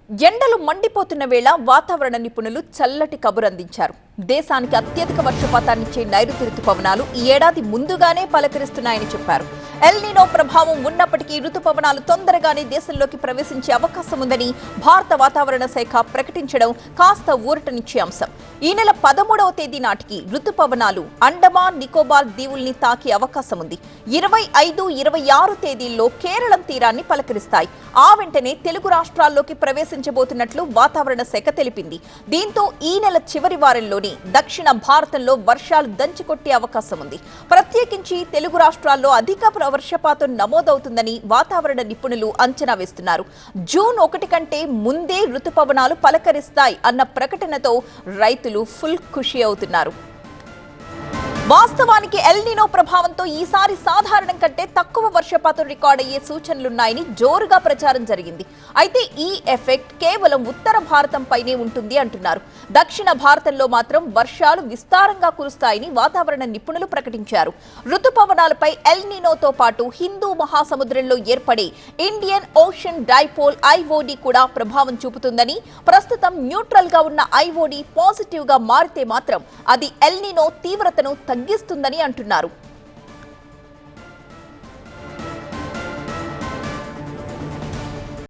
ఎండలు మండిపోతున్న వేళ వాతావరణ నిపుణులు చల్లటి కబురందించారు. దేశానికి అత్యధిక వర్షపాతాన్నిచ్చే నైరుతి రుతుపవనాలు ఈ ఏడాది ముందుగానే పలకరిస్తున్నాయని చెప్పారు. ఎల్ నీనో ప్రభావం ఉన్నప్పటికీ రుతుపవనాలు తొందరగానే దేశంలోకి ప్రవేశించే అవకాశం ఉందని భారత వాతావరణ శాఖ ప్రకటించడం కాస్త ఊరటనిచ్చే అంశం. ఈ నెల 13వ తేదీ నాటికి రుతుపవనాలు అండమాన్ నికోబార్ దీవుల్ని తాకే అవకాశం ఉంది. 25, 26 తేదీల్లో కేరళం తీరాన్ని పలకరిస్తాయి. ఆ వెంటనే తెలుగు రాష్ట్రాల్లోకి ప్రవేశించబోతున్నట్లు వాతావరణ శాఖ తెలిపింది. దీంతో ఈ నెల చివరి వారంలోనే దక్షిణ భారతంలో వర్షాలు దంచికొట్టే అవకాశం ఉంది. ప్రత్యేకించి తెలుగు రాష్ట్రాల్లో అధిక వర్షపాతం నమోదవుతుందని వాతావరణ నిపుణులు అంచనా వేస్తున్నారు. జూన్ 1 కంటే ముందే రుతుపవనాలు పలకరిస్తాయి అన్న ప్రకటనతో రైతులు ఫుల్ ఖుషి అవుతున్నారు. వాస్తవానికి ఎల్ నీనో ప్రభావంతో ఈసారి సాధారణం కంటే తక్కువ వర్షపాతం రికార్డయ్యే సూచనలున్నాయని జోరుగా ప్రచారం జరిగింది. అయితే ఈ ఎఫెక్ట్ కేవలం ఉత్తర భారతంపైనే ఉంటుంది అంటున్నారు. దక్షిణ భారతంలో మాత్రం వర్షాలు విస్తారంగా కురుస్తాయని వాతావరణ నిపుణులు ప్రకటించారు. రుతుపవనాలపై ఎల్ నీనోతో పాటు హిందూ మహాసముద్రంలో ఏర్పడే ఇండియన్ ఓషన్ డైపోల్ ఐఓడి కూడా ప్రభావం చూపుతుందని, ప్రస్తుతం న్యూట్రల్ గా ఉన్న ఐఓడి పాజిటివ్ గా మారితే మాత్రం అది ఎల్ నీనో తీవ్రతను తగ్గిస్తుందని అంటున్నారు.